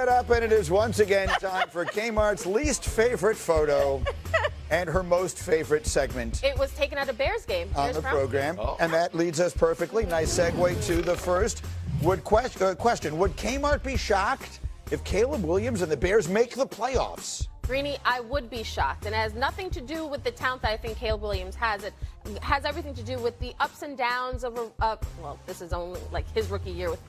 Get up, and it is once again time for Kmart's least favorite photo and her most favorite segment. It was taken at a Bears game. On the program. Oh. And that leads us perfectly. Nice segue to the first. Question, would Kmart be shocked if Caleb Williams and the Bears make the playoffs? Greeny, I would be shocked. And it has nothing to do with the talent that I think Caleb Williams has. It has everything to do with the ups and downs of well, this is only like his rookie year with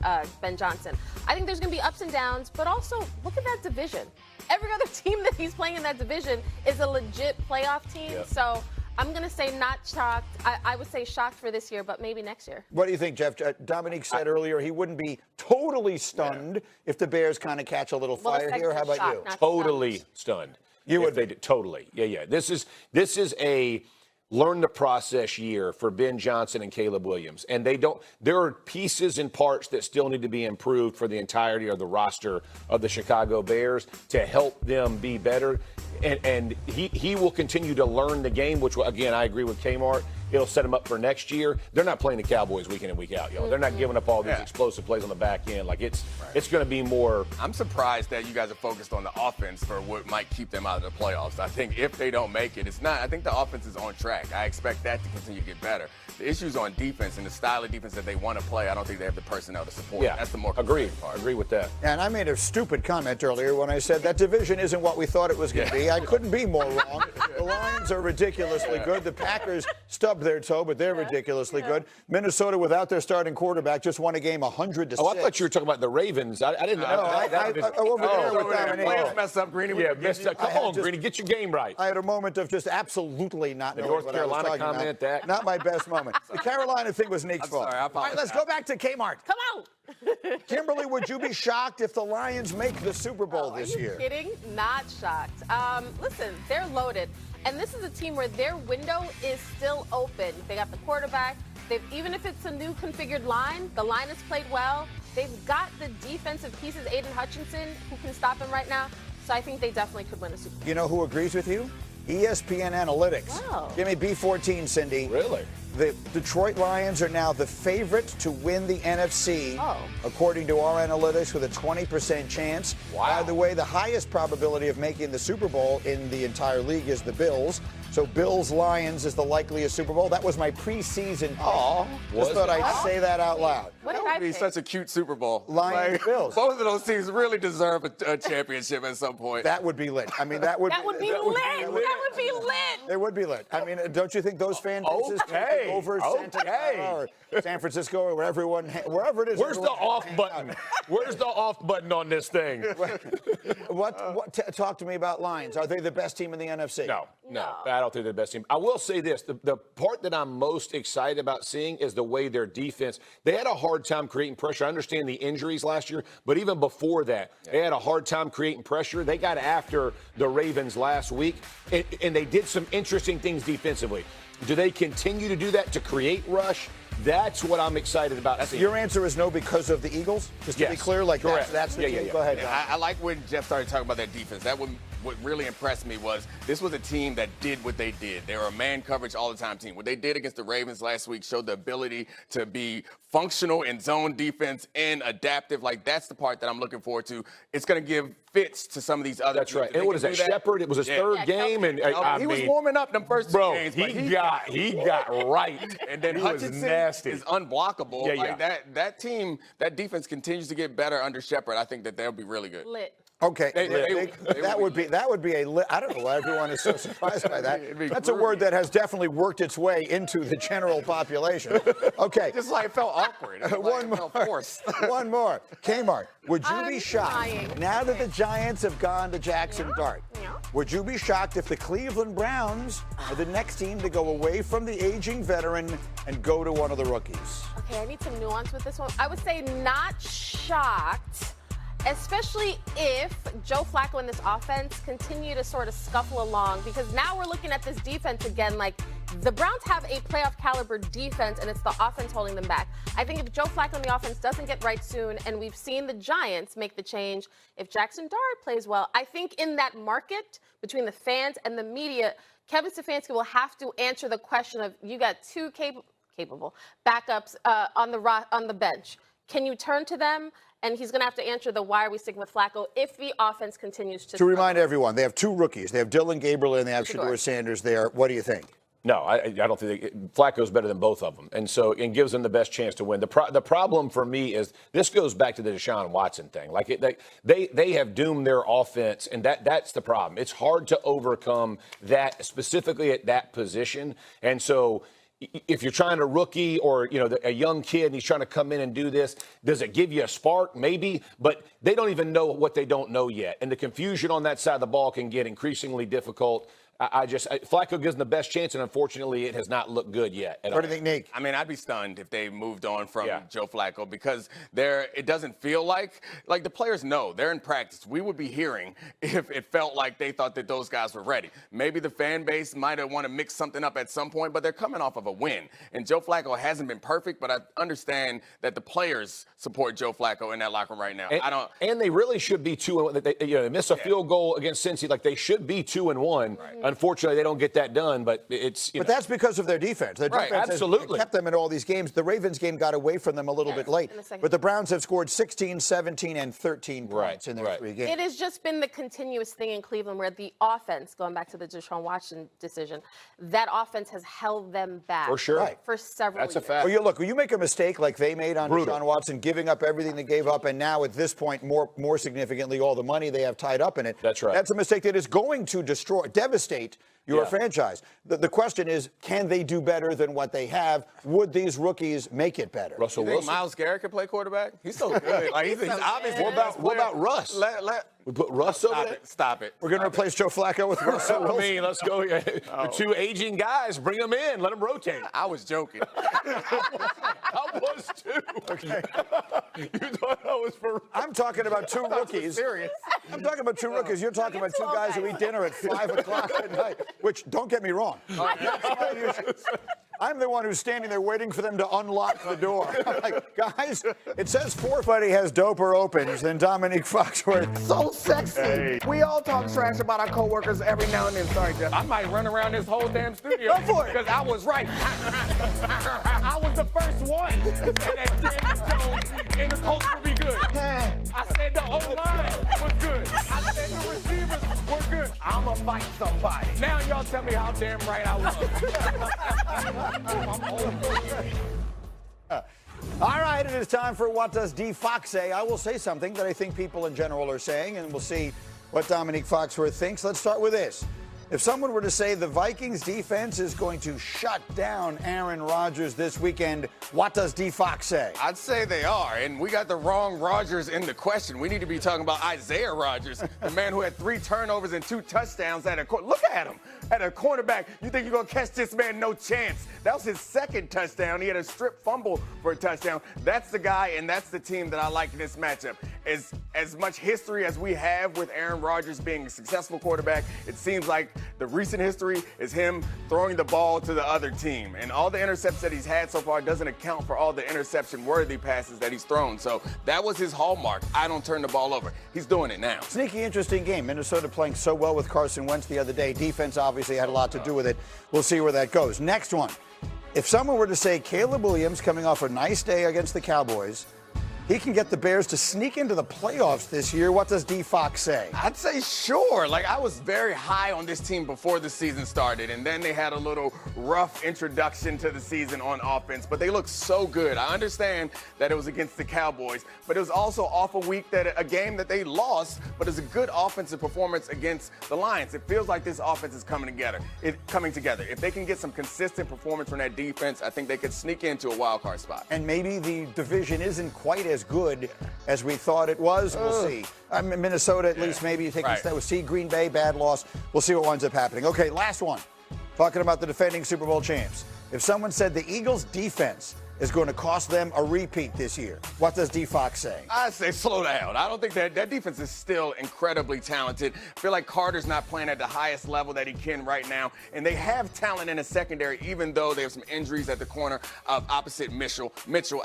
Ben Johnson. I think there's going to be ups and downs, but also look at that division. Every other team that he's playing in that division is a legit playoff team. Yep. So I'm going to say not shocked. I would say shocked for this year, but maybe next year. What do you think, Jeff? Domonique said earlier he wouldn't be totally stunned if the Bears kind of catch a little fire here. How about you? Totally stunned. You would be totally. Yeah. This is a learn the process year for Ben Johnson and Caleb Williams. And there are pieces and parts that still need to be improved for the entirety of the roster of the Chicago Bears to help them be better. And he will continue to learn the game, which, again, I agree with Kmart. It'll set them up for next year. They're not playing the Cowboys week in and week out, y'all. They're not giving up all these explosive plays on the back end. Like, it's going to be more. I'm surprised that you guys are focused on the offense for what might keep them out of the playoffs. I think if they don't make it, it's not. I think the offense is on track. I expect that to continue to get better. The issues on defense and the style of defense that they want to play, I don't think they have the personnel to support. Yeah, that's the more agree. Part. Agree with that. And I made a stupid comment earlier when I said that division isn't what we thought it was going to be. I couldn't be more wrong. The Lions are ridiculously good. The Packers stubbed their toe, but they're ridiculously good. Minnesota, without their starting quarterback, just won a game 100-6. Oh, I thought you were talking about the Ravens. I didn't know. Over there with Dominique. Mess up, Greeny. Yeah, messed up. Come on, Greeny, get your game right. I had a moment of just absolutely not knowing North what Carolina I was talking comment about. that. Not my best moment. The Carolina thing was Nate's fault. Sorry, I All right, let's go back to Kmart. Come on. Kimberly, would you be shocked if the Lions make the Super Bowl this year? Are you kidding? Not shocked. Listen, they're loaded. And this is a team where their window is still open. They got the quarterback. Even if it's a new configured line, the line has played well. They've got the defensive pieces, Aiden Hutchinson, who can stop him right now. So I think they definitely could win a Super Bowl. You know who agrees with you? ESPN Analytics. Wow. Give me B14, Cindy. Really? The Detroit Lions are now the favorite to win the NFC, according to our analytics, with a 20% chance. Wow. By the way, the highest probability of making the Super Bowl in the entire league is the Bills. So Bills-Lions is the likeliest Super Bowl. That was my preseason pick. Just thought I'd say that out loud. What would be such a cute Super Bowl. Lions-Bills. Both of those teams really deserve a championship at some point. That would be lit. I mean, that would be lit. That would be lit. It would be lit. I mean, don't you think those fan bases can take over Santa Clara or San Francisco or wherever it is? Where's the off button? Where's the off button on this thing? Talk to me about Lions. Are they the best team in the NFC? No. I don't think they're the best team. I will say this. The part that I'm most excited about seeing is the way their defense, they had a hard time creating pressure. I understand the injuries last year, but even before that, they had a hard time creating pressure. They got after the Ravens last week, and they did some interesting things defensively. Do they continue to do that to create rush? That's what I'm excited about. Your answer is no because of the Eagles? Just to be clear, like that's the team. Go ahead. I like when Jeff started talking about that defense. What really impressed me was this was a team that did what they did. They were a man coverage all the time team. What they did against the Ravens last week showed the ability to be functional in zone defense and adaptive. Like, that's the part that I'm looking forward to. It's going to give fits to some of these other teams. Right. And what is that? Shepard, it was his third game. And he was warming up them first two games. He got right. And then Hutchinson is unblockable. That team, that defense continues to get better under Shepard. I think that they'll be really good. Lit. Okay, that would be a. I don't know why everyone is so surprised by that. That's a word that has definitely worked its way into the general population. Okay, just like it felt awkward. One more. Kmart, would you be shocked now that the Giants have gone to Jackson Dart? Would you be shocked if the Cleveland Browns are the next team to go away from the aging veteran and go to one of the rookies? Okay, I need some nuance with this one. I would say not shocked. Especially if Joe Flacco and this offense continue to sort of scuffle along, because now we're looking at this defense again. Like, the Browns have a playoff caliber defense, and it's the offense holding them back. I think if Joe Flacco and the offense doesn't get right soon, and we've seen the Giants make the change, if Jackson Dart plays well, I think in that market between the fans and the media, Kevin Stefanski will have to answer the question of, you got two capable backups on the bench. Can you turn to them? And he's going to have to answer the why are we sticking with Flacco if the offense continues to remind everyone, they have 2 rookies. They have Dylan Gabriel and they have Shedeur Sanders there. What do you think? No, I don't think Flacco's better than both of them, and so it gives them the best chance to win. The problem for me is this goes back to the Deshaun Watson thing. Like they have doomed their offense, and that's the problem. It's hard to overcome that specifically at that position, and so. If you're trying to rookie or, a young kid and he's trying to come in and do this, does it give you a spark? Maybe, but they don't even know what they don't know yet. And the confusion on that side of the ball can get increasingly difficult. Flacco gives them the best chance, and unfortunately, it has not looked good yet. What do you think, Nick? I mean, I'd be stunned if they moved on from Joe Flacco because it doesn't feel like the players know they're in practice. We would be hearing if it felt like they thought that those guys were ready. Maybe the fan base might have want to mix something up at some point, but they're coming off of a win. And Joe Flacco hasn't been perfect, but I understand that the players support Joe Flacco in that locker room right now. And they really should be 2-1. They miss a field goal against Cincy, like they should be 2-1. Right. Unfortunately, they don't get that done, but it's. But that's because of their defense. Their defense absolutely has kept them in all these games. The Ravens game got away from them a little bit late, but the Browns have scored 16, 17, and 13 points in their 3 games. It has just been the continuous thing in Cleveland where the offense, going back to the Deshaun Watson decision, that offense has held them back for sure for several years. That's a fact. Well, when you make a mistake like they made on Deshaun Watson, giving up everything they gave up, and now at this point, more significantly, all the money they have tied up in it. That's right. That's a mistake that is going to devastate your franchise. The question is, can they do better than what they have? Would these rookies make it better? Russell Wilson. Myles Garrett can play quarterback? He's so good. He's obviously. What about Russ? We put Russ over there? Stop it. We're going to replace Joe Flacco with Russell Wilson. I mean, let's go. The 2 aging guys, bring them in. Let them rotate. I was joking. I was too. Okay. You thought I was for. I'm talking about 2 rookies. Serious. I'm talking about 2 rookies. You're talking about 2 guys who eat dinner at 5 o'clock at night, which, don't get me wrong. I'm the one who's standing there waiting for them to unlock the door. I'm like, guys, it says Forfetti has doper opens than Domonique Foxworth. So sexy. Hey. We all talk trash about our coworkers every now and then. Sorry, Jeff. I might run around this whole damn studio. Go for it. Because I was right. I was the first one. And that Daniel Jones and the Colts would be good. I said the O-line was good. I said the receivers were good. I'm going to fight somebody. Now y'all tell me how damn right I was. All right, it is time for What Does D. Fox Say? I will say something that I think people in general are saying, and we'll see what Domonique Foxworth thinks. Let's start with this. If someone were to say the Vikings defense is going to shut down Aaron Rodgers this weekend, what does D. Fox say? I'd say they are, and we got the wrong Rodgers in the question. We need to be talking about Isaiah Rodgers, the man who had 3 turnovers and 2 touchdowns at a look at him. At a cornerback, you think you're going to catch this man? No chance. That was his 2nd touchdown. He had a strip fumble for a touchdown. That's the guy, and that's the team that I like in this matchup. As much history as we have with Aaron Rodgers being a successful quarterback, it seems like the recent history is him throwing the ball to the other team. And all the intercepts that he's had so far doesn't account for all the interception-worthy passes that he's thrown. So that was his hallmark. I don't turn the ball over. He's doing it now. Sneaky, interesting game. Minnesota playing so well with Carson Wentz the other day. Defense obviously had a lot to do with it. We'll see where that goes. Next one. If someone were to say Caleb Williams coming off a nice day against the Cowboys, he can get the Bears to sneak into the playoffs this year, what does D. Fox say? I'd say sure. I was very high on this team before the season started, and then they had a little rough introduction to the season on offense, but they look so good. I understand that it was against the Cowboys, but it was also off a game that they lost, but it's a good offensive performance against the Lions. It feels like this offense is coming together. If they can get some consistent performance from that defense, I think they could sneak into a wild card spot. And maybe the division isn't quite as good as we thought it was. We'll see. Minnesota, at least, maybe you think we'll see. Green Bay, bad loss. We'll see what winds up happening. Okay, last one. Talking about the defending Super Bowl champs. If someone said the Eagles' defense is going to cost them a repeat this year, what does D. Fox say? I say slow down. I don't think that defense is still incredibly talented. I feel like Carter's not playing at the highest level that he can right now, and they have talent in the secondary, even though they have some injuries at the corner of opposite Mitchell.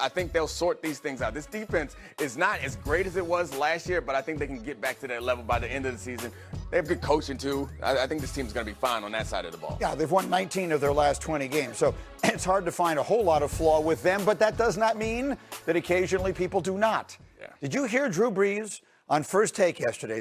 I think they'll sort these things out. This defense is not as great as it was last year, but I think they can get back to that level by the end of the season. They have good coaching, too. I think this team's going to be fine on that side of the ball. Yeah, they've won 19 of their last 20 games, so it's hard to find a whole lot of flaw with them, but that does not mean that occasionally people do not. Yeah. Did you hear Drew Brees on First Take yesterday